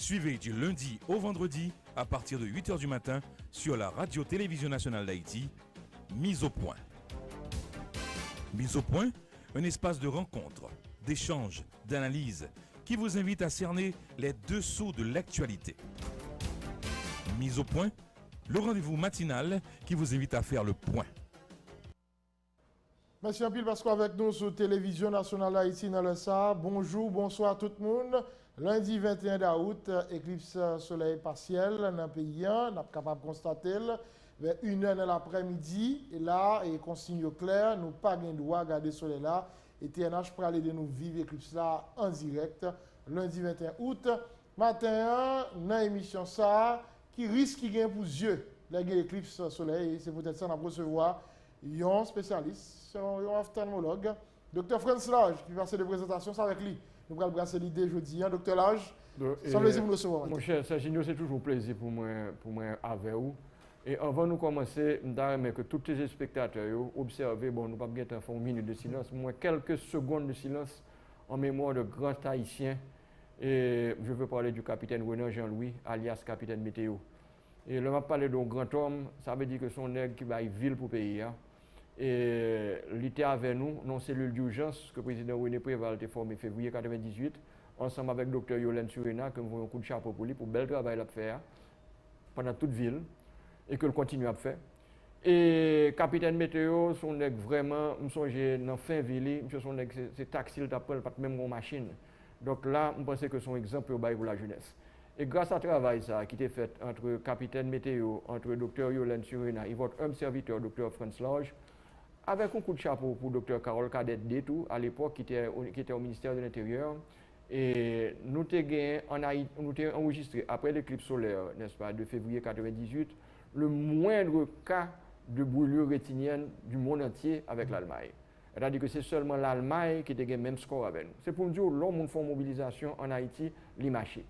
Suivez du lundi au vendredi à partir de 8h du matin sur la Radio-Télévision Nationale d'Haïti, Mise au Point. Mise au Point, un espace de rencontre, d'échange, d'analyse qui vous invite à cerner les dessous de l'actualité. Mise au Point, le rendez-vous matinal qui vous invite à faire le point. Merci un pile parce qu'avec nous sur Télévision Nationale d'Haïti dans le SA. Bonjour, bonsoir tout le monde. Lundi 21 août, éclipse soleil partiel dans le pays. On est capable de constater vers 1h de l'après-midi. Et là, et consigne claire, nous pas de droit à regarder le soleil là. Et TNH pour aller de nous vivre l'éclipse là en direct. Lundi 21 août, matin, dans l'émission ça, qui risque de gagner pour yeux l'éclipse soleil. C'est peut-être ça qu'on va recevoir un spécialiste, un ophtalmologue, Dr. Franz Lage, qui va faire des présentations avec lui. Nous allons brasser l'idée jeudi. Dr. Lage, c'est un plaisir de vous recevoir. Mon cher Serginho, c'est toujours un plaisir pour moi avec vous. Et avant de commencer, je voudrais que tous les spectateurs observent, bon, nous ne pouvons pas faire une minute de silence, moins quelques secondes de silence en mémoire de grands Haïtiens. Et je veux parler du capitaine Renan Jean-Louis, alias capitaine Météo. Et là, je parler d'un grand homme, ça veut dire que son nègre qui va ville pour pays. Et il était avec nous dans une cellule d'urgence que le président René Préval a formée en février 1998, ensemble avec le docteur Yolène Surena, qui nous a un coup de chapeau pour lui, pour bel travail à faire pendant toute ville, et que le continue à faire. Et capitaine Météo, son nègre vraiment, je me songe dans fin ville, son nègre c'est taxi, il t'appelle pas même en machine. Donc là, je pense que son exemple est pour la jeunesse. Et grâce à ce travail ça, qui était fait entre capitaine Météo, entre le docteur Yolène Surena et votre homme serviteur, docteur Franz Lage, avec un coup de chapeau pour le docteur Carole Cadet Détou, à l'époque, qui était au ministère de l'Intérieur. Et nous avons enregistré, après l'éclipse solaire, n'est-ce pas, de février 1998, le moindre cas de brûlure rétinienne du monde entier avec l'Allemagne. C'est-à-dire que c'est seulement l'Allemagne qui a le même score avec nous. C'est pour nous dire que l'homme fait une mobilisation en Haïti, l'IMACHI.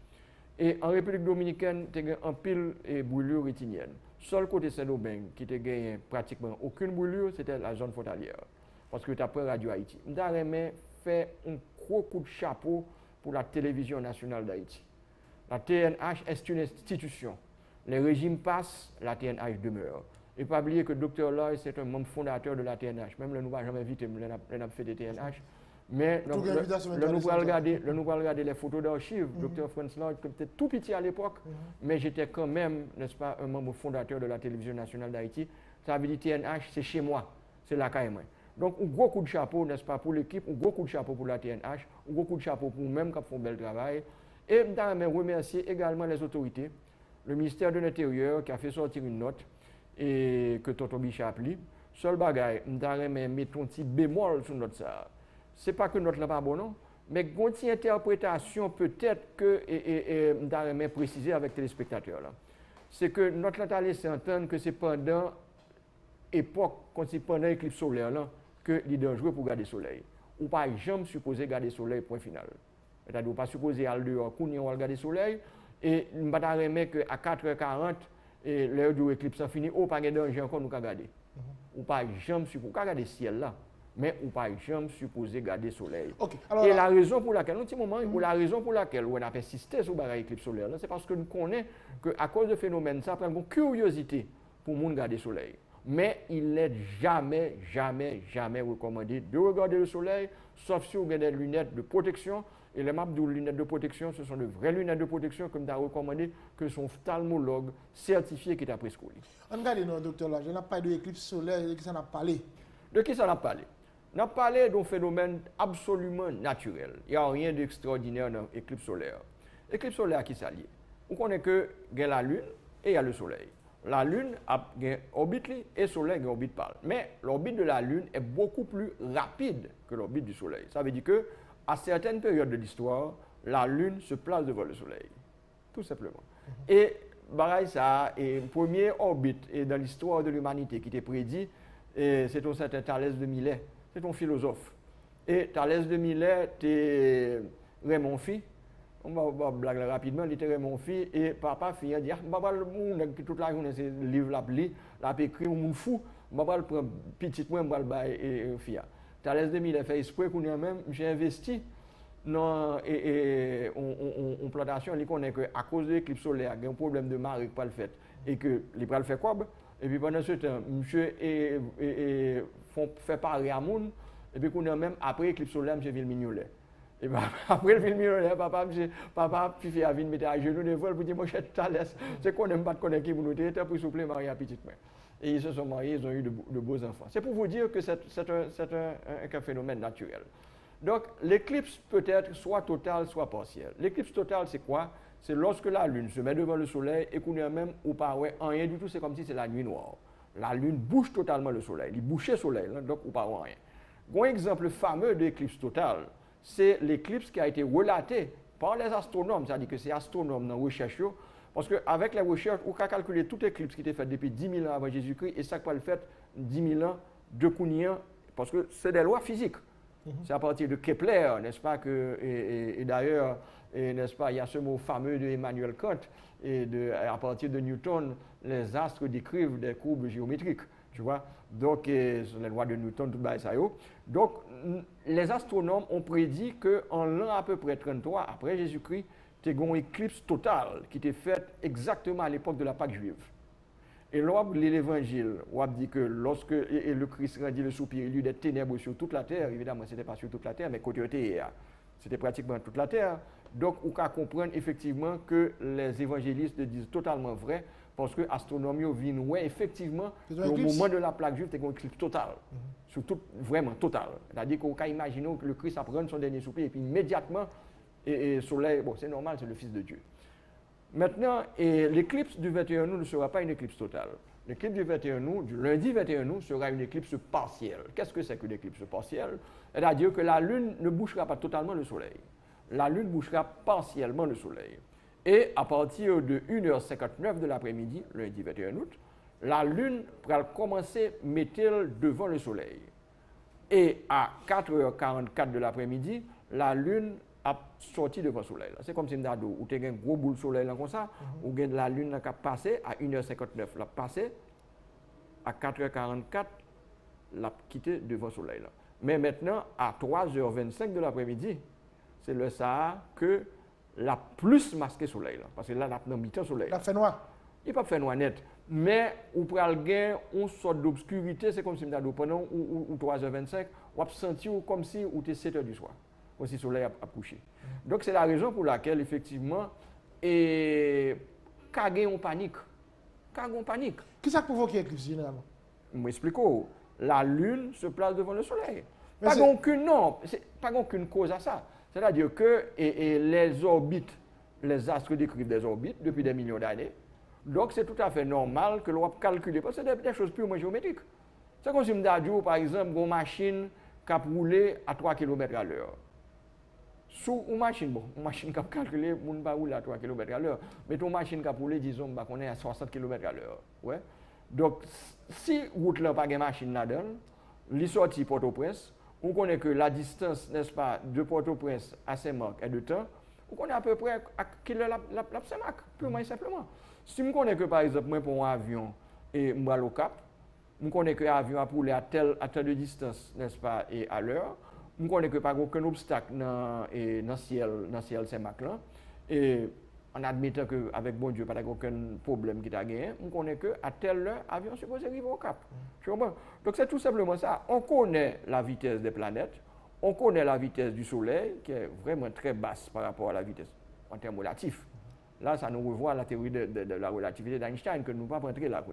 Et en République dominicaine, il y a un pile de brûlure rétinienne. Seul côté Saint-Domingue qui a gagné pratiquement aucune brûlure, c'était la zone frontalière. Parce que tu as pris Radio Haïti. Nous avons fait un gros coup de chapeau pour la télévision nationale d'Haïti. La TNH est une institution. Les régimes passent, la TNH demeure. Et pas oublier que le docteur Loy, c'est un membre fondateur de la TNH. Même le nous n'avons jamais invité, nous fait des TNH. Mais nous allons regarder les photos d'archives. Dr. Franz Lage, qui était tout petit à l'époque, mais j'étais quand même, n'est-ce pas, un membre fondateur de la télévision nationale d'Haïti. Ça veut dire TNH, c'est chez moi, c'est la caille. Donc, un gros coup de chapeau, n'est-ce pas, pour l'équipe, un gros coup de chapeau pour la TNH, un gros coup de chapeau pour nous-mêmes qui font un bel travail. Et je voudrais remercier également les autorités, le ministère de l'Intérieur qui a fait sortir une note et que Tonton Bichat a pris. Seul bagaille, je voudrais mettre un petit bémol sur notre ça. Ce n'est pas que notre n'est pas bon, non, mais une interprétation peut-être que, et je voudrais préciser avec les téléspectateurs, c'est que notre a laissé entendre que c'est pendant l'époque, quand c'est pendant l'éclipse solaire, là, que il est dangereux pour garder le soleil. Ou pas jamais supposé garder le soleil, point final. C'est-à-dire, pas supposé aller dehors, qu'on y va garder le soleil, et je ne vais qu'à 4h40, et l'heure de l'éclipse fini, ou pas de danger encore, nous garder. Ou pas jamais supposé garder le ciel là. Mais ou pas jamais supposé garder le soleil. Okay, alors, et la raison pour laquelle, un petit moment, la raison pour laquelle on a persisté sur l'éclipse solaire, c'est parce que nous connaissons qu'à cause de phénomène, ça prend une curiosité pour le monde garder le soleil. Mais il n'est jamais recommandé de regarder le soleil, sauf si vous avez des lunettes de protection. Et les maps de lunettes de protection, ce sont de vraies lunettes de protection, comme tu as recommandé, que son ophtalmologue certifié qui t'a prescrit. On regarde, non, docteur, là, je n'ai pas de l'éclipse solaire, de qui ça n'a parlé? De qui ça n'a parlé? On a parlé d'un phénomène absolument naturel. Il n'y a rien d'extraordinaire dans l'éclipse solaire. L'éclipse solaire qui s'allie. On connaît que il y a la Lune et il y a le Soleil. La Lune a une orbite et le Soleil a une orbite pâle. Mais l'orbite de la Lune est beaucoup plus rapide que l'orbite du Soleil. Ça veut dire qu'à certaines périodes de l'histoire, la Lune se place devant le Soleil. Tout simplement. Et pareil, ça est une première orbite dans l'histoire de l'humanité qui était prédit, c'est un certain Thalès de Milet. C'est un philosophe. Et Thalès de Milet, c'est Raymond Phi. On va blaguer rapidement, il était Raymond Phi. Et papa Phi a dit, le monde, toute la journée, c'est le livre, l'a écrit, on monde fou. Je vais prendre petit point, je vais le bailler et Phi. Thalès de Milet fait exprès qu'on y a même, j'ai investi en plantation, il connaît que à cause de l'éclipse solaire, il y a un problème de marée qui pas le fait et que les bras le fait quoi et puis pendant ce temps, monsieur fait parler à monde et puis qu'on a même après l'éclipse solaire, monsieur ville mignolet. Et ben, après le film millionnaire, papa puis a vinn mettre à genoux de vol pour dire moi je laisse. C'est qu'on n'aime pas de connaître qui vous nous était pour souffler marier à petite main. Et ils se sont mariés, ils ont eu de beaux enfants. C'est pour vous dire que c'est un phénomène naturel. Donc l'éclipse peut être soit totale, soit partielle. L'éclipse totale, c'est quoi? C'est lorsque la lune se met devant le soleil et qu'on est même ou pas ouais, rien du tout, c'est comme si c'est la nuit noire. La lune bouche totalement le soleil, il bouche le soleil, là, donc ou pas rien. Un exemple fameux d'éclipse totale, c'est l'éclipse qui a été relatée par les astronomes, c'est-à-dire que c'est astronomes dans la recherche, parce qu'avec les recherches, on peut calculer toute éclipse qui était faite depuis 10 000 ans avant Jésus-Christ et ça qui pas le fait 10 000 ans de Kounien, parce que c'est des lois physiques. C'est à partir de Kepler, n'est-ce pas, et d'ailleurs, n'est-ce pas, il y a ce mot fameux de Emmanuel Kant, à partir de Newton, les astres décrivent des courbes géométriques, tu vois. Donc, les lois de Newton, tout ça. Donc, les astronomes ont prédit qu'en l'an à peu près 33 après Jésus-Christ, il y a une éclipse totale qui était faite exactement à l'époque de la Pâque juive. Et là, l'évangile, on dit que lorsque le Christ rendit le soupir, il y eut des ténèbres sur toute la terre, évidemment, ce n'était pas sur toute la terre, mais côté c'était pratiquement toute la terre. Donc, on peut comprendre effectivement que les évangélistes disent totalement vrai, parce que l'astronomie vient ouais, effectivement au moment de la plaque juive, c'est une éclipse totale. Vraiment totale. C'est-à-dire qu'on peut imaginer que le Christ apprend son dernier soupir et puis immédiatement, le soleil, bon, c'est normal, c'est le Fils de Dieu. Maintenant, l'éclipse du 21 août ne sera pas une éclipse totale. L'éclipse du 21 août, du lundi 21 août, sera une éclipse partielle. Qu'est-ce que c'est qu'une éclipse partielle? C'est-à-dire que la Lune ne bouchera pas totalement le Soleil. La Lune bouchera partiellement le Soleil. Et à partir de 1h59 de l'après-midi, lundi 21 août, la Lune va commencer à mettre devant le Soleil. Et à 4h44 de l'après-midi, la Lune a sorti devant le Soleil. C'est comme si on a un gros boule de soleil là, comme ça, ou la Lune qui a passé à 1h59, l'a passé à 4h44, l'a quitté devant le Soleil. Là. Mais maintenant, à 3h25 de l'après-midi, c'est le Sahara que la plus masqué soleil là, parce que là, la mi-temps soleil. La fait noir. Il n'est pas fait noir net, mais on peut gagner une sorte d'obscurité, c'est comme si pendant 3h25, on a senti comme si on était 7h du soir, comme si le soleil a couché. Donc c'est la raison pour laquelle effectivement, kage en panique. Qui ça provoque l'éclipse généralement? Je m'explique. La lune se place devant le soleil. Mais Pas aucune cause à ça. C'est-à-dire que les orbites, les astres décrivent des orbites depuis des millions d'années. Donc c'est tout à fait normal que l'on calcule, parce que c'est des choses purement géométriques. C'est comme si on par exemple, une machine qui a roulé à 3 km à l'heure. Sous une machine qui a calculé, on ne peut pas rouler à 3 km à l'heure, mais une machine qui a roulé, disons, qu'on est à 60 km à l'heure. Ouais? Donc, si route n'a pas de machine là-dedans, les sorties Port-au-Prince, on connaît que la distance, n'est-ce pas, de Port-au-Prince à Saint-Marc est de temps, on connaît à peu près à quelle heure la Saint-Marc, purement et simplement. Si on connaît que, par exemple, moi, pour un avion, et moi, au Cap, on connaît que l'avion a roulé à telle de distance, n'est-ce pas, et à l'heure, on connaît que pas aucun obstacle dans le ciel Saint-Marc là, et en admettant qu'avec bon Dieu, pas aucun problème qui t'a gagné, on connaît qu'à telle heure, l'avion est supposé arriver au Cap. Tu comprends? Donc c'est tout simplement ça. On connaît la vitesse des planètes, on connaît la vitesse du Soleil, qui est vraiment très basse par rapport à la vitesse en termes relatifs. Là, ça nous revoit à la théorie de la relativité d'Einstein, que nous ne pouvons pas rentrer là.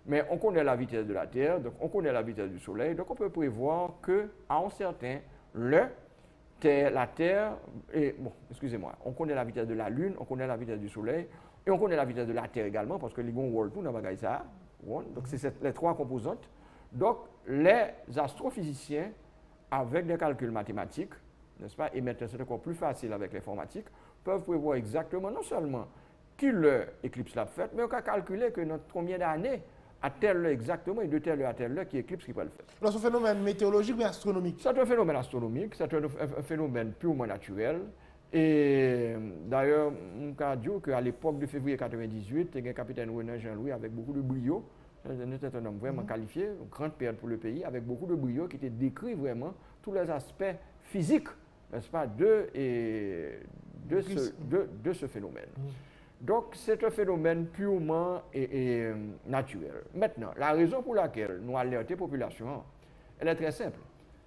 Mais on connaît la vitesse de la Terre, donc on connaît la vitesse du Soleil, donc on peut prévoir qu'à un certain la Terre, on connaît la vitesse de la Lune, on connaît la vitesse du Soleil, et on connaît la vitesse de la Terre également, parce que les gens volent tout dans le ça. Donc c'est les trois composantes. Donc les astrophysiciens, avec des calculs mathématiques, n'est-ce pas, et maintenant c'est encore plus facile avec l'informatique, peuvent prévoir exactement non seulement qui l'éclipse l'a fait, mais on peut calculer que notre combien d'années à telle heure exactement et de telle heure à telle heure qui éclipse qui peut le faire. Alors c'est un phénomène météorologique mais astronomique. C'est un phénomène astronomique, c'est un phénomène purement naturel. Et d'ailleurs, on peut dire qu'à l'époque de février 1998, il y a un capitaine René Jean-Louis avec beaucoup de brio, c'était un homme vraiment qualifié, une grande perte pour le pays, avec beaucoup de brio qui était décrit vraiment tous les aspects physiques n'est-ce pas, de ce phénomène. Donc, c'est un phénomène purement naturel. Maintenant, la raison pour laquelle nous alertons la population, elle est très simple.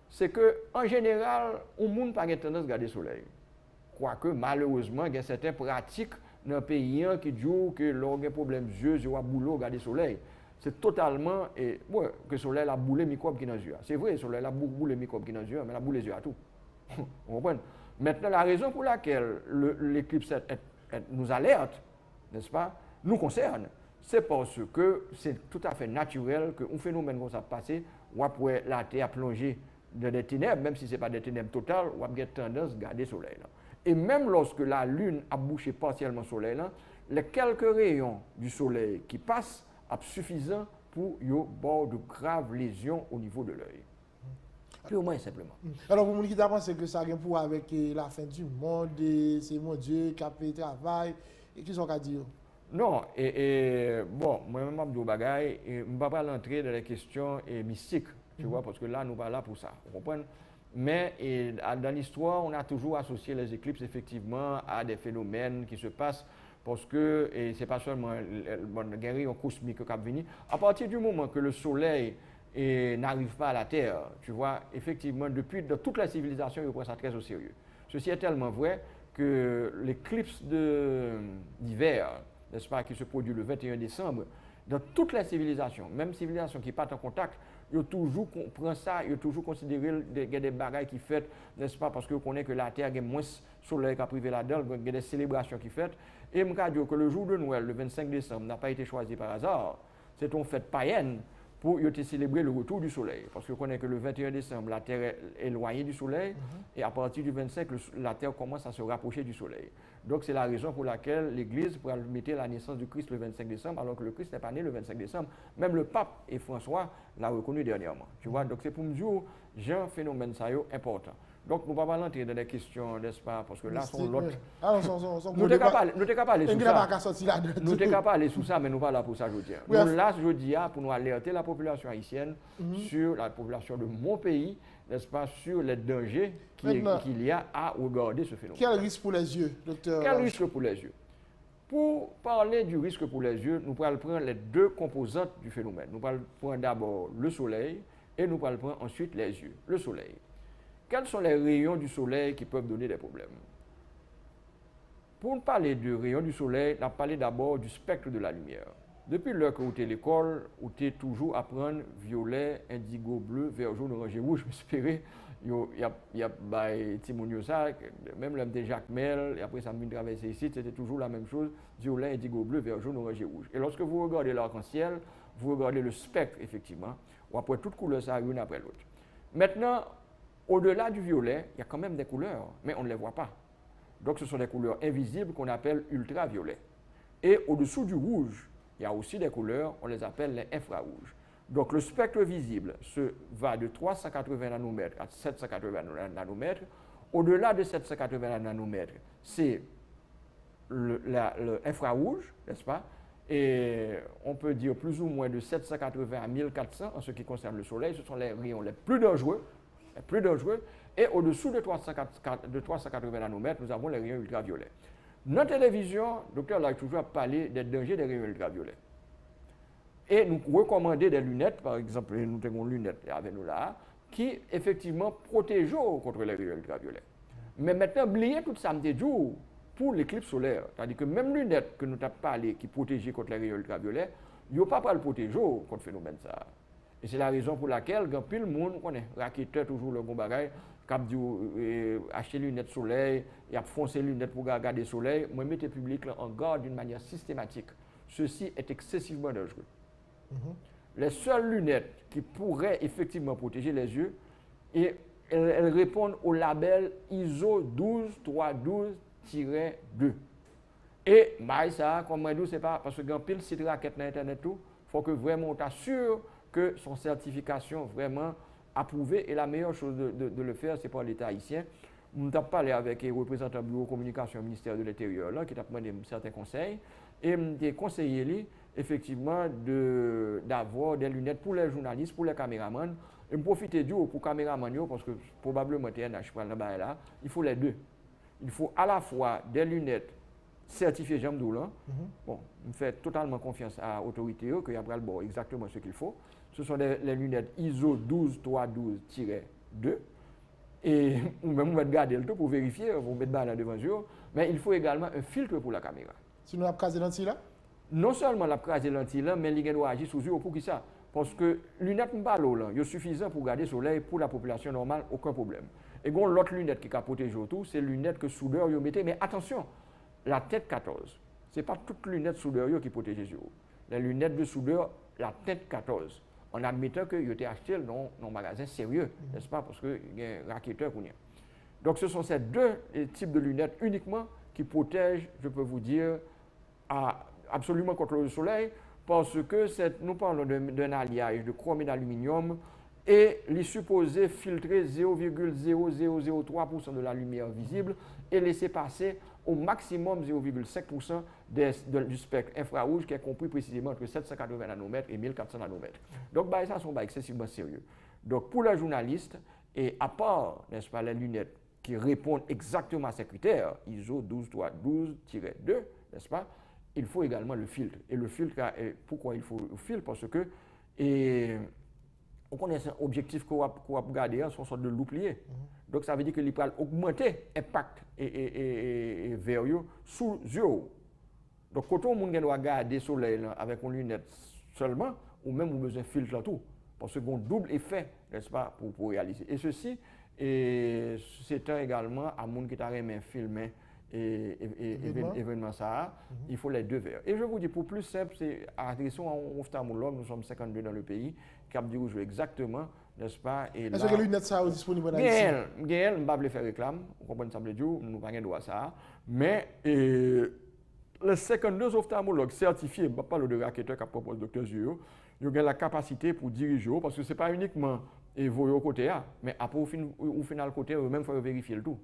C'est qu'en général, on ne pas tendance à regarder le soleil. Quoique, malheureusement, il y a certaines pratiques dans le pays qui disent que l'on a des problèmes d'yeux, il y a boulot, regarder le soleil. C'est totalement, que le soleil a boulé les microbes qui sont dans les yeux. C'est vrai, le soleil a boulé les microbes qui sont dans les yeux, mais il a boulé les yeux à tout. Vous comprenez? Maintenant, la raison pour laquelle l'éclipse nous alerte, n'est-ce pas, nous concerne, c'est parce que c'est tout à fait naturel qu'un phénomène comme ça passe, ou après la Terre plonger dans des ténèbres, même si ce n'est pas des ténèbres totales, on a tendance à garder le soleil. Là. Et même lorsque la Lune a bouché partiellement le soleil, là, les quelques rayons du soleil qui passent sont suffisants pour avoir de graves lésions au niveau de l'œil. Purement et simplement. Alors, pour qui pensez que ça a un pour avec la fin du monde, c'est mon Dieu qui a fait le travail, et qui sont qu'à dire? Non, bon, moi-même, je ne vais pas entrer dans les questions mystiques, tu vois, parce que là, nous ne sommes pas là pour ça, vous comprenez? Mais dans l'histoire, on a toujours associé les éclipses, effectivement, à des phénomènes qui se passent, parce que ce n'est pas seulement une guerre cosmique qui vient. À partir du moment que le Soleil n'arrive pas à la Terre, tu vois, effectivement, depuis toute la civilisation, ils prennent ça très au sérieux. Ceci est tellement vrai que l'éclipse d'hiver, n'est-ce pas, qui se produit le 21 décembre, dans toute la civilisation, même civilisation qui n'est pas en contact, il a toujours prend ça, il a toujours considéré des bagailles qui fait, n'est-ce pas, parce que connaît que la Terre a moins de soleil qu'à privé là-dedans, il y a des célébrations qui fait. Et je me dis que le jour de Noël, le 25 décembre, n'a pas été choisi par hasard. C'est une fête païenne pour célébrer le retour du soleil. Parce que connaît que le 21 décembre, la Terre est éloignée du soleil, et à partir du 25, la Terre commence à se rapprocher du soleil. Donc c'est la raison pour laquelle l'Église pourrait mettre la naissance du Christ le 25 décembre, alors que le Christ n'est pas né le 25 décembre. Même le pape et François l'a reconnu dernièrement. Tu vois, donc c'est pour me dire, j'ai un phénomène ça important. Donc nous ne pouvons pas entrer dans des questions, n'est-ce pas, parce que là, sont l'autre. Nous ne sommes pas allés sous ça. Nous ne sommes pas allés sous ça, mais nous ne sommes pas là pour ça, je dis. Nous là, je dis, pour nous alerter la population haïtienne sur la population de mon pays, n'est-ce pas, sur les dangers qu'il y a à regarder ce phénomène. Quel risque pour les yeux, docteur? Quel risque pour les yeux? Pour parler du risque pour les yeux, nous allons prendre les deux composantes du phénomène. Nous allons prendre d'abord le soleil et nous allons prendre ensuite les yeux. Le soleil. Quels sont les rayons du soleil qui peuvent donner des problèmes? Pour parler de rayons du soleil, on a parlé d'abord du spectre de la lumière. Depuis l'heure que vous êtes à l'école, vous êtes toujours à prendre violet, indigo, bleu, vert, jaune, orange et rouge. J'espère il y a ça, même l'homme de Jacques Mel, et après ça m'a traversé ici, c'était toujours la même chose, violet, indigo, bleu, vert, jaune, orange et rouge. Et lorsque vous regardez l'arc-en-ciel, vous regardez le spectre, effectivement, ou après toute couleur, ça une après l'autre. Maintenant, au-delà du violet, il y a quand même des couleurs, mais on ne les voit pas. Donc ce sont des couleurs invisibles qu'on appelle ultraviolets. Et au-dessous du rouge, il y a aussi des couleurs, on les appelle les infrarouges. Donc le spectre visible va de 380 nanomètres à 780 nanomètres. Au-delà de 780 nanomètres, c'est l'infrarouge, n'est-ce pas? Et on peut dire plus ou moins de 780 à 1400 en ce qui concerne le soleil. Ce sont les rayons les plus dangereux. Et au-dessous de 380 nanomètres, nous avons les rayons ultraviolets. Dans la télévision, le docteur a toujours parlé des dangers des rayons ultraviolets. Et nous recommandons des lunettes, par exemple, nous avons une lunette avec nous là, qui effectivement protègent contre les rayons ultraviolets. Mais maintenant, oubliez tout ça, pour l'éclipse solaire. C'est-à-dire que même lunettes que nous avons parlé qui protègent contre les rayons ultraviolets, ils n'ont pas le protéger contre le phénomène ça. Et c'est la raison pour laquelle, quand pile monde connaît, raquetteur toujours le bon bagage, cap dit acheter lunettes soleil, et a foncer lunettes pour regarder le soleil, moi mettez le public en garde d'une manière systématique. Ceci est excessivement dangereux. Les seules lunettes qui pourraient effectivement protéger les yeux, et elles répondent au label ISO 12312-2. Et ça, comme moi je dis, c'est pas parce que quand pile site raquette dans internet tout, faut que vraiment on t'assure que son certification vraiment approuvée, et la meilleure chose de le faire, c'est par l'État haïtien. Nous avons parlé avec les représentants du bureau de communication au ministère de l'Intérieur, qui t'a demandé certains conseils, et j'ai conseillé lui, effectivement d'avoir des lunettes pour les journalistes, pour les caméramans, Et me profiter du pour caméraman parce que probablement TNH prend là, il faut les deux. Il faut à la fois des lunettes certifiées Jamdou là. Bon, je fais totalement confiance à l'autorité que y a bon exactement ce qu'il faut. Ce sont les lunettes ISO 12312-2 et ou même on va garder le tout pour vérifier, vous mettre là devant eux, mais il faut également un filtre pour la caméra. Si nous avons casé lentille là? Non seulement la case lentille là, mais il doit agir sous eux pour qui ça? Parce que lunettes mbalo là, c'est suffisant pour garder le soleil pour la population normale, aucun problème. Et l'autre lunette qui a protégé autour, c'est lunettes que soudeur yo mettez, mais attention, la tête 14. C'est pas toutes les lunettes soudeur qui protègent les yeux. Les lunettes de soudeur, la tête 14. En admettant que vous avez acheté dans un magasin sérieux, n'est-ce pas, parce qu'il y a un raquetteur. Donc ce sont ces deux types de lunettes uniquement qui protègent, je peux vous dire, absolument contre le soleil, parce que nous parlons d'un alliage de chrome et d'aluminium et les supposés filtrer 0,0003% de la lumière visible et laisser passer au maximum 0,5% du spectre infrarouge qui est compris précisément entre 780 nanomètres et 1400 nanomètres. Donc, ça sont excessivement sérieux. Donc, pour les journalistes, et à part, n'est-ce pas, les lunettes qui répondent exactement à ces critères, ISO 12312-2, n'est-ce pas, il faut également le filtre. Et le filtre, pourquoi il faut le filtre? Parce que, on connaît un objectif qu'on va regarder, c'est une sorte de louplier. Donc ça veut dire que il peut augmenter l'impact et vers sous yeux. Donc quand on doit regarder le soleil avec une lunette seulement, ou même on a besoin de filtre là tout. Parce qu'on double effet, n'est-ce pas, pour réaliser. Et ceci, c'est également à monde qui t'a remis filmer événement ça, il faut les deux verres. Et je vous dis, pour plus simple, c'est adressons à un ophtalmologue, nous sommes 52 dans le pays, qui a dit exactement, n'est-ce pas? Est-ce que les lunettes sont disponibles dans le pays? Bien, je ne vais pas faire réclame, vous comprenez ça, nous n'avons pas droit à ça. Mais les 52 ophtalmologues certifiés, je ne parle pas de raquetteurs qui proposent le docteur Zio, ils ont la capacité pour diriger, parce que ce n'est pas uniquement évoluer au côté, mais après, au final, côté, eux-mêmes, il faut vérifier le tout.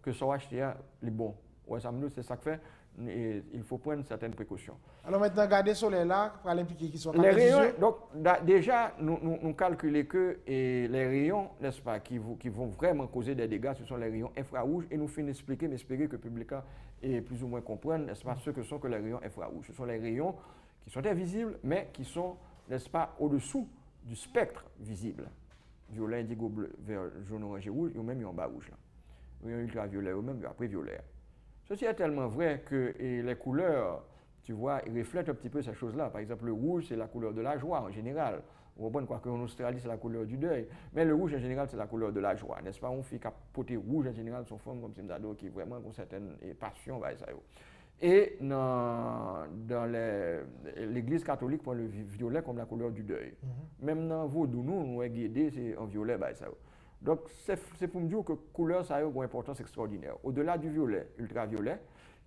Que ça acheter les bons. Ouais, c'est ça que fait. Et il faut prendre certaines précautions. Alors maintenant, regardez le soleil là, pour l'impliquer qui sont les rayons, donc déjà, nous calculons que les rayons, n'est-ce pas, qui vont vraiment causer des dégâts, ce sont les rayons infrarouges. Et nous finissons d'expliquer, mais espérer que le public est plus ou moins comprenne, n'est-ce pas, ce que sont que les rayons infrarouges. Ce sont les rayons qui sont invisibles, mais qui sont, n'est-ce pas, au-dessous du spectre visible. Violet, indigo, bleu, vert, jaune, orange et rouge, et même en bas rouge. Là. Rayon ultraviolet, ou même après violet. Ceci est tellement vrai que les couleurs, tu vois, ils reflètent un petit peu ces choses-là. Par exemple, le rouge, c'est la couleur de la joie en général. On voit quoi qu'en Australie, c'est la couleur du deuil. Mais le rouge, en général, c'est la couleur de la joie. N'est-ce pas? On fait qu'à porter rouge, en général, sont femmes comme Simdado, qui vraiment ont certaines passions. Et dans l'Église catholique, prend le violet comme la couleur du deuil. Même dans Vaudou, nous avons guidé, c'est en violet. Donc, c'est pour me dire que la couleur, ça a une importance extraordinaire. Au-delà du violet, ultraviolet,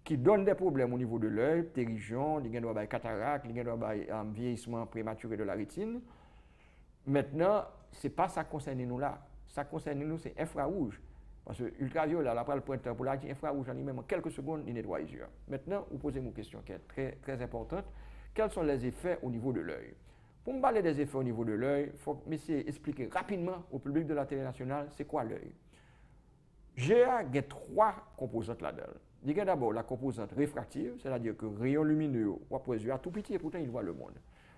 qui donne des problèmes au niveau de l'œil, ptérygion, il y a des cataractes, il y a un vieillissement prématuré de la rétine. Maintenant, ce n'est pas ça qui concerne nous là. Ça concerne nous, c'est infrarouge. Parce que l'ultraviolet, après le printemps, pour l'agir infrarouge en lui-même, en quelques secondes, il nettoie les yeux. Maintenant, vous posez une question qui est très, très importante. Quels sont les effets au niveau de l'œil? Pour me parler des effets au niveau de l'œil, il faut que monsieur explique rapidement au public de la télé nationale c'est quoi l'œil. J'ai trois composantes là-dedans. Il y a d'abord la composante réfractive, c'est-à-dire que rayon lumineux, ou après les yeux à tout petit et pourtant il voit le monde.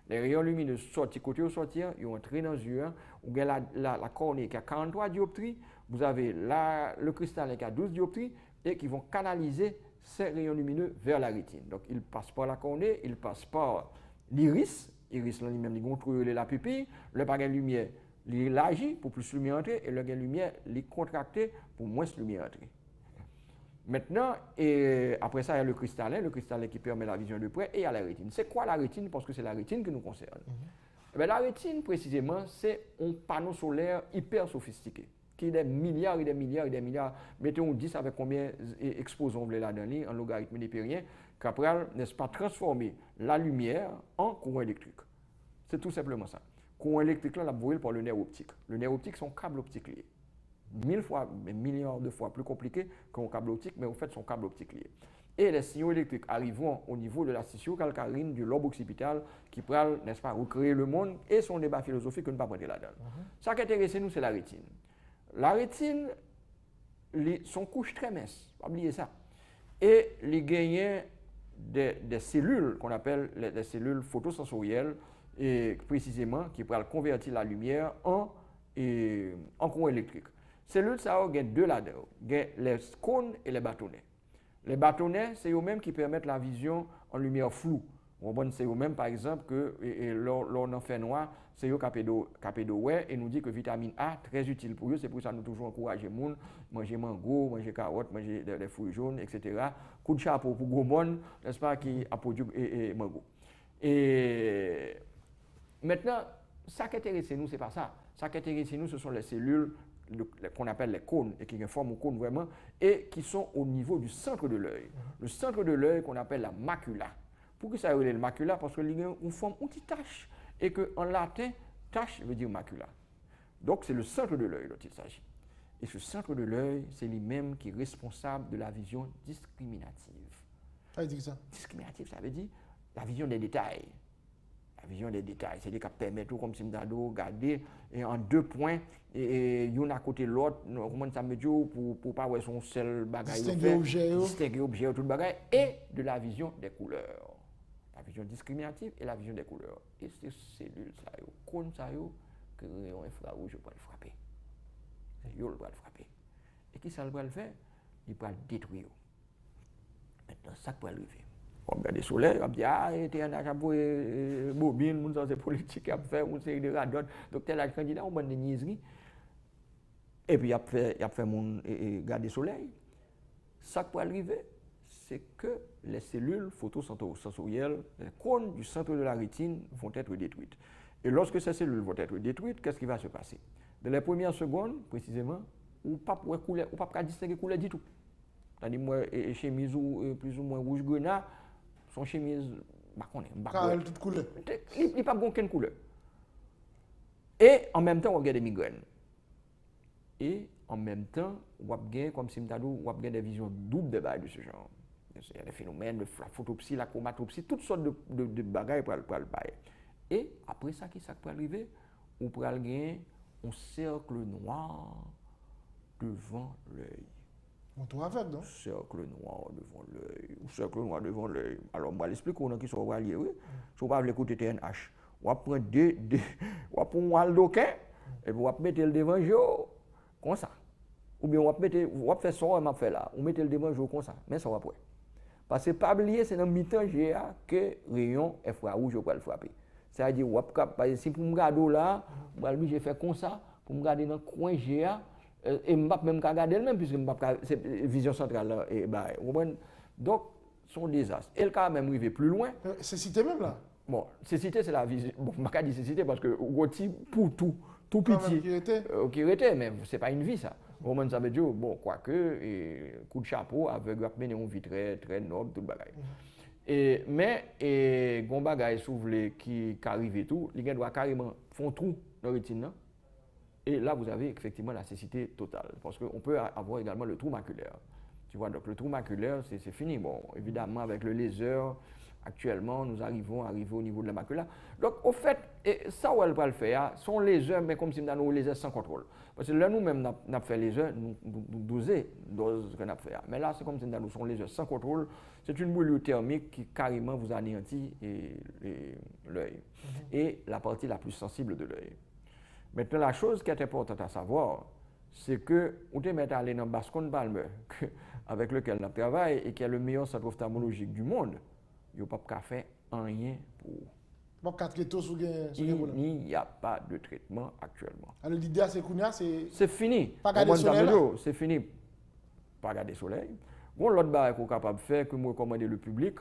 Les rayons lumineux sortent côté au sortir, ils entrent dans les yeux. Vous avez la cornée qui a 43 dioptries, vous avez le cristal qui a 12 dioptries et qui vont canaliser ces rayons lumineux vers la rétine. Donc ils passent par la cornée, ils passent par l'iris. Iris lui-même, il contrôle la pupille, le bagage lumière, il élargit pour plus de lumière entrer et le bagage lumière, il contracté pour moins de lumière entrer. Maintenant, après ça, il y a le cristallin qui permet la vision de près, et il y a la rétine. C'est quoi la rétine? Parce que c'est la rétine qui nous concerne. La rétine, précisément, c'est un panneau solaire hyper sophistiqué, qui est des milliards et des milliards et des milliards. Mettons 10 avec combien exposons là-dedans, en logarithme népérien, qu'après, n'est-ce pas, transformer la lumière en courant électrique. C'est tout simplement ça. Courant électrique, là, on l'a brûlé par le nerf optique. Le nerf optique, c'est un câble optique lié. 1000 fois, milliards de fois plus compliqué qu'un câble optique, mais en fait, son câble optique lié. et les signaux électriques arriveront au niveau de la scission-calcarine du lobe occipital qui pourra, n'est-ce pas, recréer le monde et son débat philosophique que nous ne pouvons pas prendre là-dedans. Ça qui intéresse nous, c'est la rétine. La rétine, son couche très mince, pas oublier ça. Et les gagnants des cellules qu'on appelle les cellules photosensorielles, et précisément qui pourraient convertir la lumière en courant électrique. Cellules, ça a deux là-dedans, les cônes et les bâtonnets. Les bâtonnets, c'est eux-mêmes qui permettent la vision en lumière floue. C'est eux-mêmes, par exemple, que l'on en fait noir, c'est eux qui ouais et nous dit que vitamine A, très utile pour eux, c'est pour ça que nous toujours encourager les gens, manger mango, manger carottes, manger des fruits jaunes, etc. Coup de chapeau pour gros monde, n'est-ce pas, qui a produit mango. Et maintenant, ça qui intéresse nous, c'est pas ça. Ça qui intéresse nous, ce sont les cellules qu'on appelle les cônes, et qui forment un cône vraiment, et qui sont au niveau du centre de l'œil. Le centre de l'œil qu'on appelle la macula. Pourquoi ça s'appelle le macula? Parce que on forme une petite tache, et qu'en latin, tache veut dire macula. Donc c'est le centre de l'œil dont il s'agit. Et ce centre de l'œil, c'est lui-même qui est responsable de la vision discriminative. Ça veut dire ça? Discriminative, ça veut dire la vision des détails. La vision des détails, c'est-à-dire qu'elle permet tout comme si nous avons regardé en deux points, et l'un à côté de l'autre, comment ça me dit, pour pas voir son seul bagage. Distinguer objet, tout le bagage, et de la vision des couleurs. La vision discriminative et la vision des couleurs. Et ces cellules, ça y est, comme ça y est, que rayon infrarouge va le frapper. C'est eux qui va le frapper. Et qui ça va le faire? Il va le détruire. Maintenant, ça peut arriver. On regarde le soleil, on dit, ah, il y a un bobine, c'est politique, il a fait une série de radons. Donc, tel âge candidat, on a des niaiseries. Et puis, il a fait mon garder le soleil. Ça peut arriver, c'est que les cellules photosensorielles, les cônes du centre de la rétine vont être détruites. Et lorsque ces cellules vont être détruites, qu'est-ce qui va se passer? Dans les premières secondes, précisément, on ne peut pas distinguer couleur du tout. C'est-à-dire, moi, chemise plus ou moins rouge grenat, son chemise, toute couleur. Il n'y a pas aucune couleur. Et en même temps, on regarde des migraines. Et en même temps, on a comme si on a des visions doubles de bail de ce genre. Il y a des phénomènes de la photopsie, la chromatopsie, toutes sortes de bagages pour le bail. Et après ça, qui peut arriver? On peut gagner un cercle noir devant l'œil. On doit avec, non? Cercle noir devant l'œil. Cercle noir devant l'œil. Alors, je vais l'expliquer aux gens qui sont reliés. Oui. Si vous avez l'écouter TNH, on va prendre on va prendre un doquin et on va mettre le devant jour comme ça. Ou bien on va faire ça, on va faire là. On met le devant jour comme ça. Mais ça va pas. Parce que pas oublier, c'est dans le mi-temps GA que rayon infrarouge va le frapper. C'est-à-dire, si pour me garder là, je vais faire comme ça, pour me garder dans le coin GA. Et je ne peux même pas regarder elle-même, puisque c'est vision centrale. Donc, c'est un désastre. Et le cas même arrivé plus loin. C'est cité même là? Bon, cécité, c'est la vision. Bon, je ne vais pas dire cécité parce que Gauthier, pour tout petit. Qui était, mais ce n'est pas une vie ça. Bon, ça veut dire, bon, quoique, coup de chapeau, aveugle, mener une vie très, très noble, tout le bagage. Mais, gon bagage souvelé qui arrive et tout, les gars doivent carrément faire un trou dans le rétine. Et là, vous avez effectivement la cécité totale. Parce qu'on peut avoir également le trou maculaire. Tu vois, donc le trou maculaire, c'est fini. Bon, évidemment, avec le laser, actuellement, nous arrivons au niveau de la macula. Donc, au fait, ça, où elle va le faire, sont laser, mais comme si nous avons un laser sans contrôle. Parce que là, nous-mêmes, nous avons fait laser, nous doser dose qu'on a fait. Mais là, c'est comme si nous avons un laser sans contrôle. C'est une brûlure thermique qui carrément vous anéantit l'œil. Et la partie la plus sensible de l'œil. Maintenant, la chose qui est importante à savoir, c'est que on te met à aller dans Bascom Palmer, avec lequel on travaille et qui est le meilleur centre ophtalmologique du monde, il n'y a pas faire rien pour. Il n'y a pas de traitement actuellement. Alors l'idée c'est Kounia, c'est fini. Pas garder soleil. C'est fini. Pas garder soleil. Bon, l'autre barre qu'on est capable de faire, que moi recommander le public,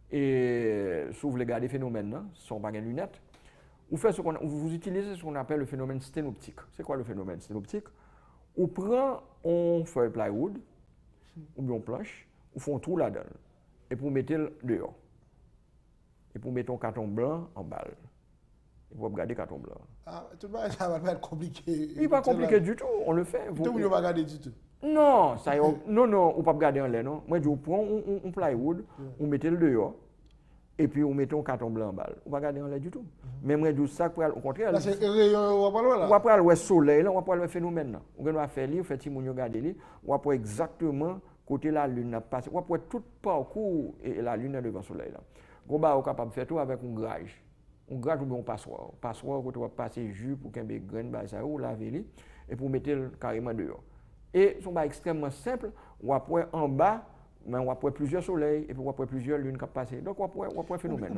et sauf les gars des phénomènes, sont pas des lunettes. Vous utilisez ce qu'on appelle le phénomène sténoptique. C'est quoi le phénomène sténoptique? On prend un feuille plywood, ou bien une planche, on fait un trou là-dedans, et pour mettre le dehors. Et pour mettre un carton blanc en balle. Et pour regarder le carton blanc. Ah, tout le monde, ça va pas être compliqué. Il n'est pas compliqué du tout, on le fait. Tout le monde va regarder du tout. Non, ça y est, non, on ne peut pas regarder en l'air, non. Moi, je prends un plywood, on met le dehors, et puis on met un carton blanc en balle. On ne va pas regarder en l'air du tout. Mais moi, je dis ça, au contraire. Là, c'est rayon, on va pas on va pas le soleil, là, on va pas le phénomène. On va faire lire, faire Timoun regarder, on va pas exactement côté la lune n'a passé. On va pas tout parcours et la lune est devant le soleil là. On va capable de faire tout avec un grage. Un grage ou bien un passoire. Passoire, quand on va passer jus pour qu'il y ait des graines, ça ou laver et pour mettre carrément dehors. Et son extrêmement simple, on va prendre en bas, mais on va prendre plusieurs soleils et puis on va prendre plusieurs lunes qui passent. Donc on va prendre un phénomène. Ou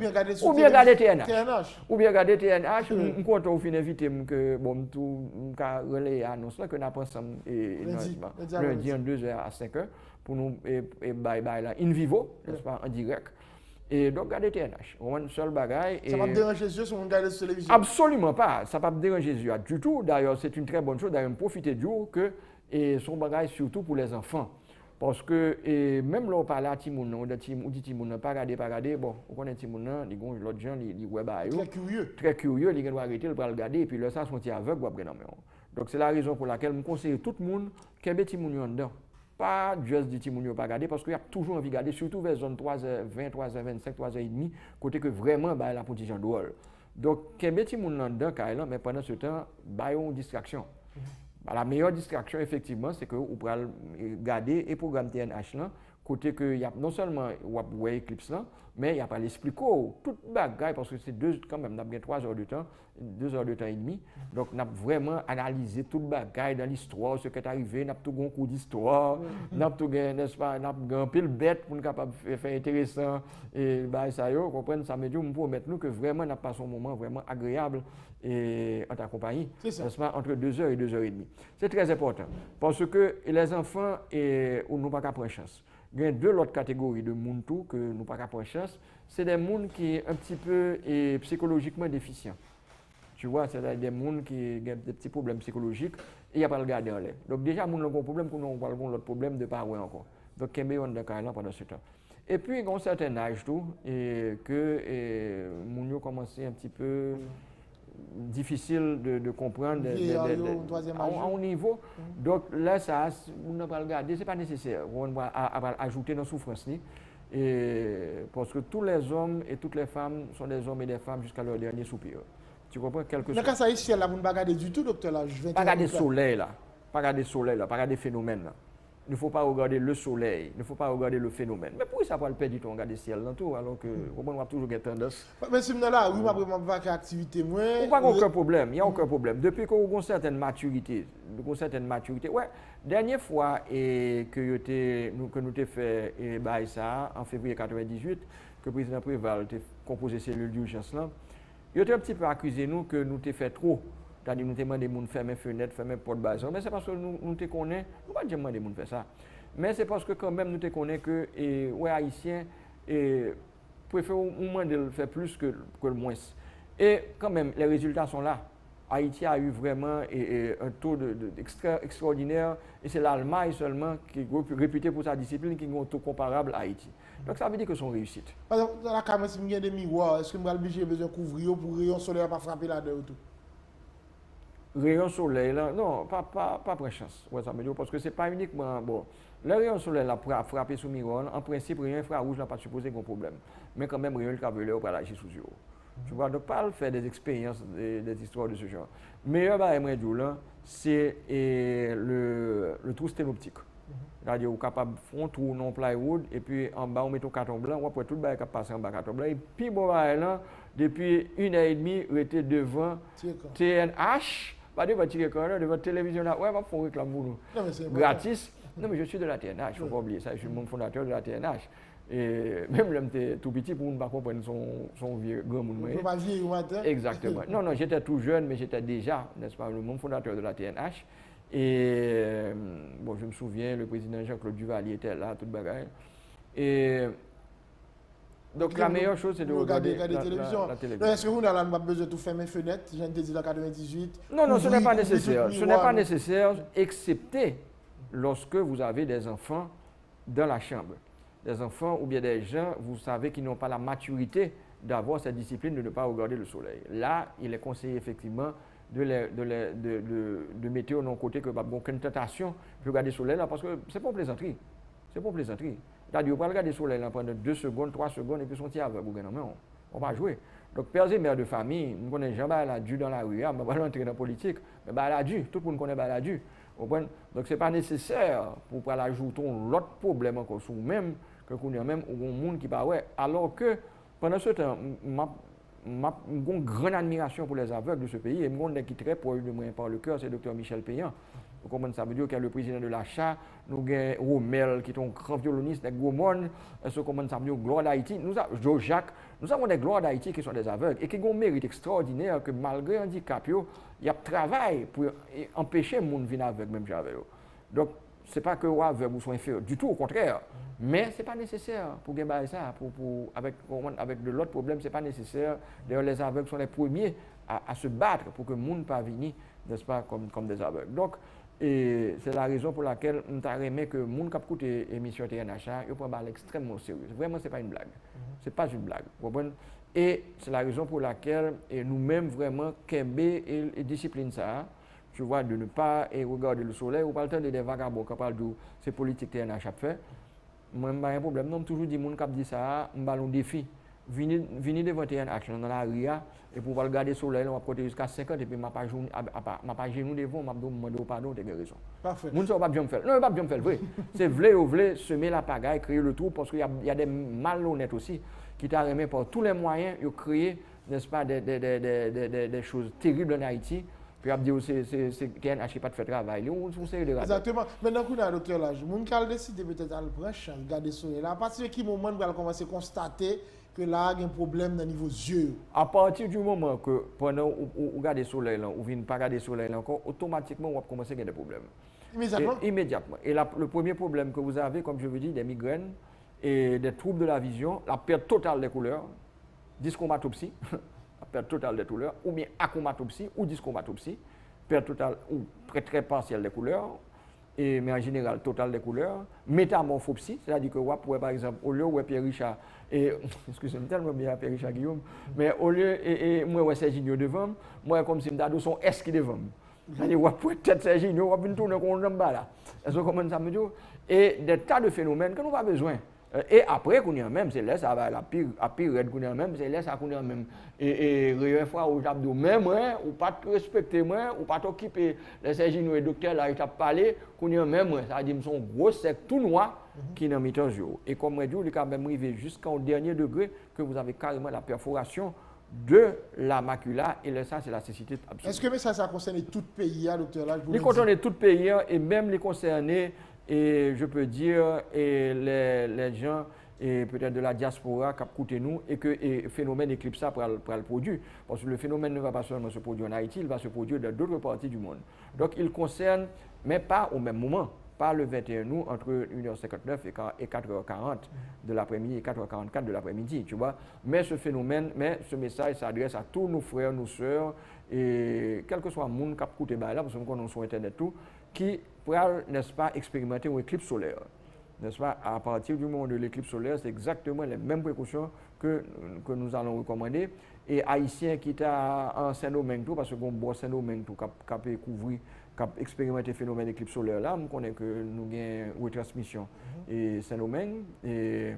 bien regarder TNH. Ou bien regarder TNH. Je compte au fin invité que bon tout relayer annonce là que nous avons ensemble lundi en 2h à 5h pour nous et bye bye là in vivo, n'est-ce pas, en direct. Et donc, regardez TNH. On a une seule bagaille. Ça ne va pas déranger les yeux si on regarde la télévision? Absolument pas. Ça ne va pas déranger les yeux du tout. D'ailleurs, c'est une très bonne chose. D'ailleurs, profitez du jour que son bagage surtout pour les enfants. Parce que même là, on parle à Timoun, on dit Timoun, pas regarder, bon, on connaît Timoun, l'autre gens, les web très curieux. Très curieux, ils doivent arrêter, ils doivent regarder, et puis là, ça, sont aveugles, donc c'est la raison pour laquelle je conseille tout le monde qu'il y ait Timoun dedans. Pas juste du Timoun pas regarder, parce qu'il y a toujours envie de regarder, surtout vers zone 3h20, 3h25, 3h30, côté que vraiment, bah, la position drôle. Donc, qu'il y ait Timoun dedans, mais pendant ce temps, bah, il y a une distraction. La meilleure distraction, effectivement, c'est que vous pouvez regarder et programme TNH là, côté que y a non seulement vous Eclipse là, mais il n'y a pas l'esprit co, toute bagaille, parce que c'est quand même, on a bien 3 heures de temps, 2 heures de temps et demi. Donc, on a vraiment analysé toute bagaille dans l'histoire, ce qui est arrivé, on a tout un coup d'histoire, on a tout n'est-ce pas, on a un peu le bête pour nous capable de faire intéressant. Et bah, ça y est, vous comprenez, ça me dit, on peut mettre nous que vraiment, on a passé un moment vraiment agréable et en ta compagnie, n'est-ce pas, entre 2 heures et 2 heures et demie. C'est très important, parce que les enfants, on n'a pas qu'à prendre chance. Il y a deux autres catégories de monde que nous n'avons pas prendre chance. C'est des gens qui sont un petit peu psychologiquement déficients. Tu vois, c'est des gens qui ont des petits problèmes psychologiques et il n'y a pas le garder en l'air. Donc déjà, nous avons un problème, nous avons l'autre problème de ne pas avoir encore. Donc, il y a un cas là pendant ce temps. Et puis, il y a un certain âge tout, et que nous avons commencé un petit peu difficile de comprendre à un niveau. Donc là, ça, on n'a pas regardé, ce n'est pas nécessaire. On va ajouter nos souffrances. Parce que tous les hommes et toutes les femmes sont des hommes et des femmes jusqu'à leur dernier soupir. Tu comprends quelque chose? Mais quand ça ici, là, vous ne regardez pas du tout, docteur, là. Pas regarder le soleil, là. Pas regarder le soleil, là. Pas regarder le phénomène, là. Il ne faut pas regarder le soleil, il ne faut pas regarder le phénomène. Mais pourquoi ça va le perdre du temps regarder le ciel dans tout, alors que on va toujours avoir tendance. Mais si là, oui, je vais faire activité moins. Il n'y a aucun problème, il n'y a aucun problème. Depuis qu'on a une certaine maturité, ouais, dernière fois que nous avons fait ça en février 1998, que le président Préval a composé cellule d'urgence là, il a un petit peu accusé nous que nous avons fait trop. C'est-à-dire nous demandons des gens de fermer fenêtre, fermer porte base. Mais c'est parce que nous te connaissons, nous ne pas demander des gens de faire ça. Mais c'est parce que quand même nous te connaissons que les Haïtiens préfèrent au moins de le faire plus que le moins. Et quand même, les résultats sont là. Haïti a eu vraiment un taux extraordinaire et c'est l'Allemagne seulement qui est réputée pour sa discipline qui a un taux comparable à Haïti. Donc ça veut dire que c'est une réussite. Par exemple, dans la caméra, si vous avez des miroirs, est-ce que vous avez besoin de couvrir pour que le rayon solaire ne pas frapper là-dedans tout? Rayon soleil, là, non, pas prendre chance. Ouais, ça me dit, parce que ce n'est pas uniquement. Bon, le rayon soleil là, pour frapper sur le miroir, en principe, rien infrarouge n'a pas supposé qu'il y ait un problème. Mais quand même, rayon ultraviolet, on peut l'agir sous yeux. Tu vois, donc pas faire des expériences, des histoires de ce genre. Meilleur là, c'est le trou sténoptique. C'est-à-dire, on est capable de faire un trou non plywood, et puis en bas, on met un carton blanc, on peut tout le monde passer en bas carton blanc. Et puis, bon, là, depuis 1h30, on était devant TNH. Pas devant tirer devant télévision là, ouais, va faire réclame pour nous. Gratis. Non, mais je suis de la TNH, il ne faut pas oublier ça, je suis le fondateur de la TNH. Et même là, j'étais tout petit pour ne pas comprendre son vieux grand monde. On ne peut pas vieillir au matin. Exactement. Non, j'étais tout jeune, mais j'étais déjà, n'est-ce pas, le fondateur de la TNH. Et bon, je me souviens, le président Jean-Claude Duvalier était là, toute bagaille. Et donc la meilleure chose, c'est de regarder la télévision. Est-ce que vous n'avez pas besoin de tout fermer les fenêtres? J'ai dit en 98. Non, ce n'est pas nécessaire. Ce n'est pas nécessaire, excepté lorsque vous avez des enfants dans la chambre. Des enfants ou bien des gens, vous savez, qui n'ont pas la maturité d'avoir cette discipline de ne pas regarder le soleil. Là, il est conseillé effectivement de météo non côté que pas aucune tentation de regarder le soleil là parce que c'est pas plaisanterie. C'est pas plaisanterie. C'est-à-dire, on va regarder le soleil là pendant 2 secondes, 3 secondes et puis son tir avec vous, on va jouer. Donc, pères et mères de famille, nous connaissons Jean Baladju dans la rue, on va pas entrer dans la politique, mais Baladju, tout le monde connaît Baladju. Donc, ce n'est pas nécessaire pour ajouter l'autre problème encore sur même, que nous avons même un monde qui va ouais. Alors que, pendant ce temps, j'ai une grande admiration pour les aveugles de ce pays et je qui est très proche de moi par le cœur, c'est le Dr Michel Payan. Vous comprenez ça veut dire qu'il y a le président de l'achat, nous avons Romel qui est un grand violoniste, des gros monde, ce comment ça veut dire gloire d'Haïti, nous avons Joe Jacques, nous avons des gloires d'Haïti qui sont des aveugles et qui ont un mérite extraordinaire que malgré un handicap, il y a travail pour empêcher les gens de venir aveugle même avec eux. Donc, ce n'est pas que les aveugles sont inférieurs, du tout au contraire. Mais ce n'est pas nécessaire pour gagner ça. Avec de l'autre problème, ce n'est pas nécessaire. D'ailleurs, les aveugles sont les premiers à se battre pour que le monde ne pas venir, n'est-ce pas, comme des aveugles. Donc, et c'est la raison pour laquelle nous avons aimé que le monde qui a écouté l'émission TNHA, il prend extrêmement sérieux. Vraiment, ce n'est pas une blague. Ce n'est pas une blague. Et c'est la raison pour laquelle nous-mêmes, vraiment, Kembe et discipline ça. Tu vois, de ne pas regarder le soleil ou pas le temps de des vagabonds qui parlent de ces politiques TNHA fait. Moi, je n'ai pas un problème. Non, toujours dit, les gens qui disent ça, je vais un défi. Venez devant TNHA dans la RIA et pour regarder le soleil, on va côté jusqu'à 50 et puis je ne vais pas genou devant, je vais demander pardon, tu as raison. Parfait. Les gens ne vont pas bien faire. Non, ils ne vont pas bien faire, vrai. C'est vrai ou vrai, semer la pagaille, créer le trou, parce qu'il y a des malhonnêtes aussi qui t'ont remis par tous les moyens, ils ont créé, n'est-ce pas, des choses terribles en Haïti. Puis, on dit que c'est TNH qui n'a pas fait travail. Exactement. Maintenant, qu'on a docteur là, les gens qui ont décidé peut-être à le prendre, regarder le soleil là. À partir de quel moment on va commencer à constater que là, il y a un problème dans le niveau des yeux? À partir du moment que pendant vous regardez le soleil, là, ou ne pas regarder le soleil encore, automatiquement, on va commencer à avoir des problèmes. Immédiatement? Immédiatement. Et le premier problème que vous avez, comme je vous dis, des migraines et des troubles de la vision, la perte totale des couleurs, dyschromatopsie. La perte totale des couleurs, ou bien achromatopsie ou dyschromatopsie, perte totale ou très partielle des couleurs, mais en général totale des couleurs, métamorphopsie, c'est-à-dire que vous pouvez par exemple, au lieu où Pierre Richard, et excusez-moi tellement bien Pierre Richard Guillaume, mais au lieu, et moi Serginho devant, moi comme si je son S qui devant. C'est-à-dire que vous pouvez peut-être Serginho, vous pouvez tourner comme on là. Est-ce que comment ça me dit? Et des tas de phénomènes que nous n'avons pas besoin. Et après, même, c'est là, ça va la pire même, c'est là, ça même. Et une fois, où j'ai dit, même, ou pas te respecter, ou pas t'occuper, les Serginho et docteur, là, ils t'ont parlé, même, ça dit, son gros sec tout noir qui n'a mis en jeu. Et comme je dis, il est quand même arrivé jusqu'au dernier degré que vous avez carrément la perforation de la macula, et ça, c'est la cécité absolue. Est-ce que ça concerne tout le pays, docteur? Il concerne tout le pays, et même les concernés. Et je peux dire, et les gens et peut-être de la diaspora qui coûté nous et que le phénomène éclipse pour le produire. Parce que le phénomène ne va pas seulement se produire en Haïti, il va se produire dans d'autres parties du monde. Donc il concerne, mais pas au même moment, pas le 21 août entre 1h59 et 4h40 de l'après-midi et 4h44 de l'après-midi, tu vois. Mais ce phénomène, ce message s'adresse à tous nos frères, nos sœurs, et quel que soit le monde qui a coûté là, parce que nous connaissons sur Internet tout, qui pourra, n'est-ce pas, expérimenter une éclipse solaire. N'est-ce pas? À partir du moment de l'éclipse solaire, c'est exactement les mêmes précautions que nous allons recommander. Et Haïtiens qui sont en Saint-Domingue, parce que bon, bon Saint-Domingue, qui a couvrir, qui a expérimenté le phénomène d'éclipse solaire là, on connaît que nous avons une retransmission. Et Saint-Domingue, et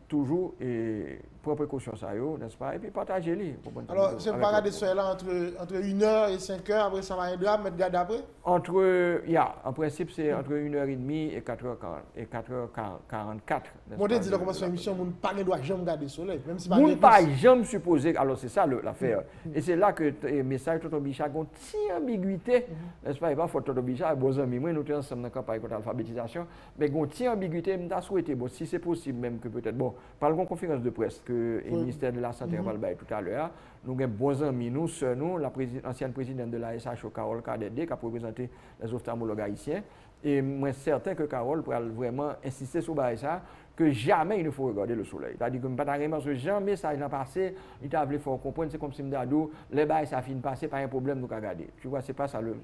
toujours, et pour précaution, ça, n'est-ce pas? Et puis partager-les. Alors, c'est pas regarder ça là entre 1h et 5h, après ça va un drame, mais regarder après? En principe, c'est entre 1h30 et 4h40 et 4h44. Bon, tu dis là, comment c'est une émission, on ne doit jamais regarder le soleil, même si on ne pas jamais supposer, alors c'est ça l'affaire. Et c'est là que le message de Tonton Bichard a une petite ambiguïté, n'est-ce pas? Il va falloir Tonton Bichard, bon amis, moi, nous sommes ensemble dans la campagne contre l'alphabétisation, mais il y a une petite ambiguïté, je souhaité, bon, si c'est possible même que peut-être, bon, par la conférence de presse que le ministère de la Santé va le bailler tout à l'heure, nous avons bons amis, nous, sœurs, nous, l'ancienne présidente de la SHO, Carole Kadede, qui a représenté les ophtalmologues haïtiens. Et moi, je suis certain que Carole pourra vraiment insister sur ça, que jamais il ne faut regarder le soleil. C'est-à-dire que parce que jamais ça n'a passé, il a voulu faire comprendre, c'est comme si Mdado, les bails ça finit de passer, pas un problème, nous regarder. Tu vois, c'est pas ça le.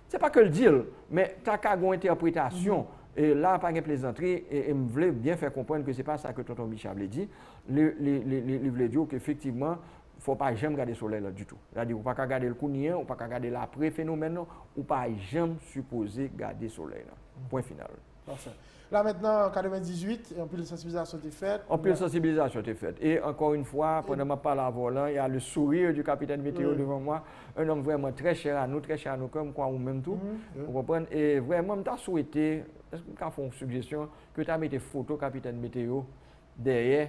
C'est pas que le deal, mais tu as une interprétation. Et là, pas de plaisanterie, et je voulais bien faire comprendre que ce n'est pas ça que Tonton Bichard a dit. Il voulait dire qu'effectivement, faut pas jamais regarder le soleil là du tout. C'est-à-dire, on pas regarder le counien, on pas regarder l'après-phénomène, ou pas jamais supposé garder le soleil là. Point final. Parfait. Là maintenant, en 98, un peu de sensibilisation était faite. Un peu de sensibilisation était faite. Et encore une fois, pendant ma parole à volant, il y a le sourire du capitaine météo devant moi. Un homme vraiment très cher à nous comme quoi ou même tout. Vous comprenez? Et vraiment, je souhaité, est-ce que je fais une suggestion, que tu mettes photo capitaine météo derrière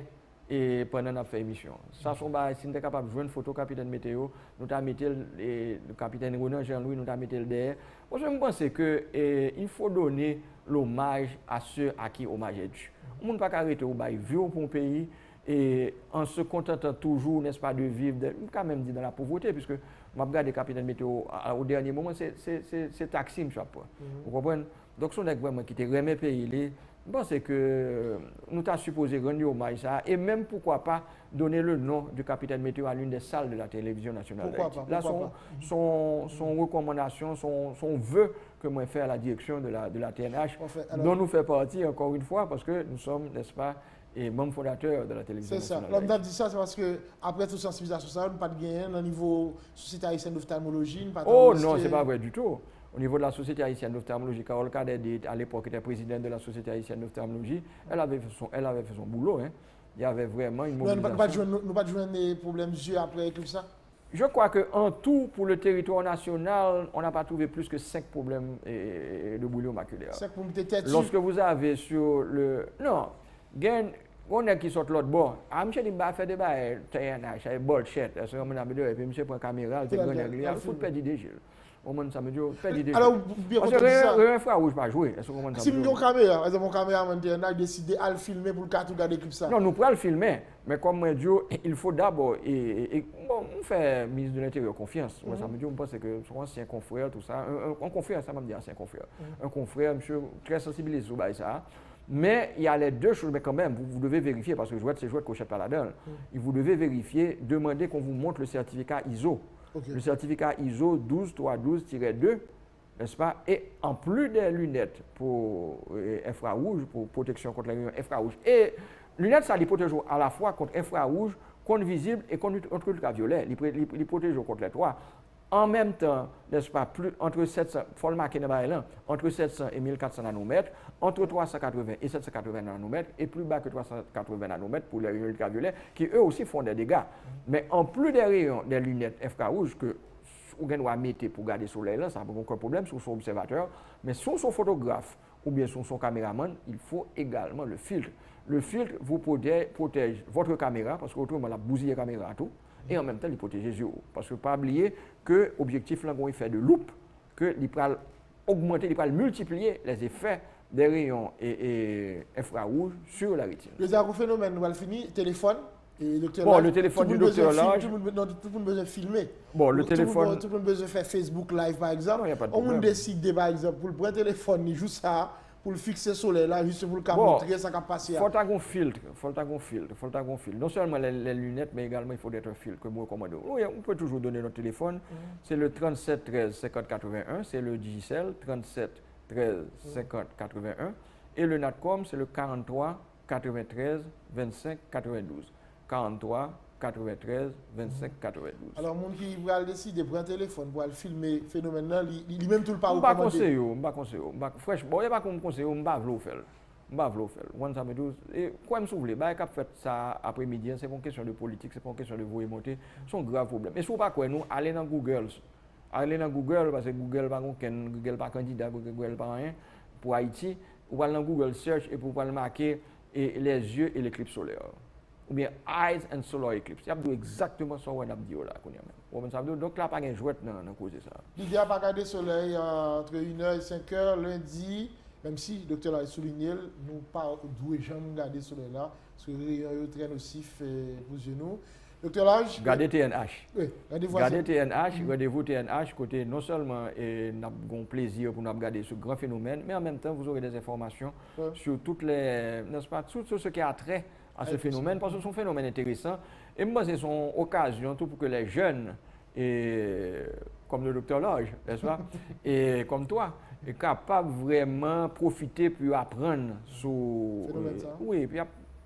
et pendant notre fait émission. Ça, si nous sommes capables de jouer une photo capitaine météo, nous avons mis le capitaine Renan Jean-Louis, nous avons mis le derrière. Moi, je pense qu'il faut donner l'hommage à ceux à qui hommage est dû. On ne peut pas arrêter au bail vieux pour un pays et en se contentant toujours, n'est-ce pas, de vivre, quand même dit dans la pauvreté, puisque je regarde le capitaine météo au dernier moment, c'est taxi, je sais pas. Vous comprenez? Donc, si on est vraiment quitté, remet pays, je pense que nous avons supposé rendre hommage à ça et même pourquoi pas donner le nom du capitaine météo à l'une des salles de la télévision nationale d'Haïti. Là, son recommandation, son vœu que moi fait à la direction de la TNH, dont nous fait partie encore une fois parce que nous sommes, n'est-ce pas, et membres fondateurs de la télévision nationale. C'est ça. L'homme dit ça, c'est parce que après toute sensibilisation, ça, nous pas de gagner au niveau Société haïtienne d'ophtalmologie. Oh non, c'est pas vrai du tout. Au niveau de la Société haïtienne d'ophtalmologie, Carole Cadet, à l'époque, était présidente de la Société haïtienne d'ophtalmologie. Elle avait fait son boulot. Hein. Il y avait vraiment une mobilisation. Nous pas de jouer des problèmes yeux après tout ça? Je crois qu'en tout, pour le territoire national, on n'a pas trouvé plus que 5 problèmes de boulot maculaire. 5 problèmes de tête. Lorsque vous avez sur le... Non, on est qui sort l'autre bord. Ah, monsieur dit, bah, fait des bails, TNH, un bullshit. Et puis monsieur prend caméra, il faut perdre d'idée, Gilles. Ça me dit, perdre d'idée. Alors, bien parce que un frère rouge pas jouer. Si nous avons une caméra, par exemple, mon caméraman a décidé de le filmer pour le cas tout garder comme ça. Non, nous pouvons le filmer, mais comme moi dis, il faut d'abord on fait ministre de l'Intérieur confiance. Moi, ça me dit, on pense que son ancien confrère, tout ça, un confrère, ça m'a dit ancien confrère. Un confrère, monsieur, très sensibilisé sur ça. Mais il y a les deux choses, mais quand même, vous devez vérifier, parce que c'est jouet de cochette par la donne. Vous devez vérifier, demander qu'on vous montre le certificat ISO. Okay. Le certificat ISO 12312-2, n'est-ce pas? Et en plus des lunettes pour infrarouge, pour protection contre les rayons infrarouges. Et lunettes, ça les protège à la fois contre infrarouge, contre visible et contre ultraviolet. Les protège contre les trois. En même temps, n'est-ce pas, entre 700, faut le marquer entre 700 et 1400 nanomètres, entre 380 et 780 nanomètres, et plus bas que 380 nanomètres pour les rayons ultraviolets, qui eux aussi font des dégâts. Mais en plus des rayons des lunettes infrarouges que vous doit mettre pour garder le soleil, là, ça n'a aucun problème sur son observateur, mais sur son photographe ou bien sur son caméraman, il faut également le filtre. Le filtre vous protège votre caméra, parce qu'autrement, la bousille la caméra tout. Et en même temps, il protège les yeux. Parce qu'il ne faut pas oublier que l'objectif, là, quand il fait de loupe, qu'il va augmenter, il va multiplier les effets des rayons infrarouges sur la rétine. Le dernier phénomène, nous allons finir, téléphone. Et le téléphone du docteur Lage. Tout le monde besoin de filmer. Bon, le téléphone. Tout le monde besoin de faire Facebook Live, par exemple. Non, y a pas de problème. On décide, par exemple, pour le prendre téléphone, il joue ça. Pour le fixer le soleil là, juste pour le montrer ça passe. Il faut un filtre, Non seulement les lunettes, mais également il faut être un filtre que je recommande. Oui, on peut toujours donner notre téléphone. C'est le 37 13 50 81, c'est le Digicel 37 13 50 81 et le Natcom c'est le 43 93 25 92. 43 93 25 92. Alors, les gens qui vont décider de prendre un téléphone pour filmer le phénomène, il même tout le pas recommandé. Je ne pas conseiller. Franchement, il n'y a pas comme conseiller, je ne vais pas le faire. Et quoi me souffle, bah cap fait ça après-midi, c'est pas une question de politique, c'est pas une question de vous monter, c'est un grave problème. Mais si vous pas quoi nous allez dans Google. Allez dans Google parce que Google pas candidat, Google pas rien pour Haïti, vous allez dans Google search et vous allez marquer les yeux et l'éclipse solaire. Ou bien Eyes and Solar Eclipse. Il y a exactement ce qu'on a dit là. Donc là, pas de jouet dans cause de ça. Il n'y a pas de soleil entre 1h et 5h lundi, même si le docteur l'a souligné, nous ne devons jamais garder le soleil là, parce que le très nocif pour nous. Docteur Lage. Gardez TNH. Oui, gardez TNH, rendez-vous TNH, côté non seulement nous avons plaisir pour nous regarder ce grand phénomène, mais en même temps, vous aurez des informations sur toutes les, n'est-ce pas, tout ce qui a trait à ce phénomène, parce que c'est un phénomène intéressant. Et moi, c'est son occasion tout pour que les jeunes, comme le docteur Lage, n'est-ce pas, et comme toi, est capable vraiment profiter pour apprendre sur... phénomène ça. Oui, puis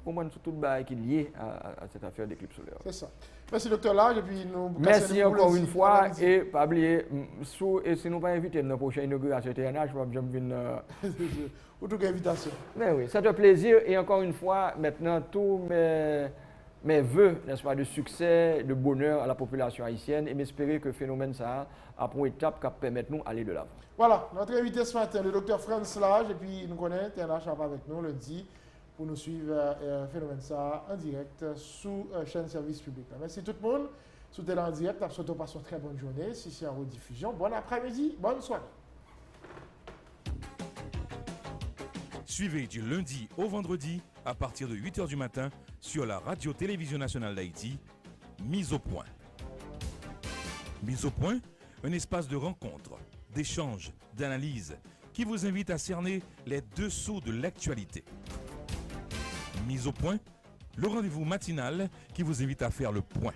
comprendre tout le bail qui est lié à cette affaire d'éclipse solaire. C'est ça. Merci, docteur Lage. Et puis, nous merci encore une fois. Et pas oublier, si nous ne pas inviter dans la prochaine inauguration TNH, je vais venir. Ou toute invitation. Mais oui, c'est un plaisir. Et encore une fois, maintenant, tous mes vœux, n'est-ce pas, de succès, de bonheur à la population haïtienne et m'espérer que le phénomène ça a pour étape qui permet nous d'aller de l'avant. Voilà, notre invité ce matin, le docteur Franz Lage, et puis nous connaissons TNH avec nous lundi pour nous suivre phénomène ça en direct sous chaîne service public. Merci tout le monde. Sous télé en direct, nous souhaitons passer une très bonne journée. Si c'est en rediffusion, bon après-midi, bonne soirée. Suivez du lundi au vendredi à partir de 8h du matin sur la Radio-Télévision nationale d'Haïti, Mise au point. Mise au point, un espace de rencontre, d'échange, d'analyse qui vous invite à cerner les dessous de l'actualité. Mise au point, le rendez-vous matinal qui vous invite à faire le point.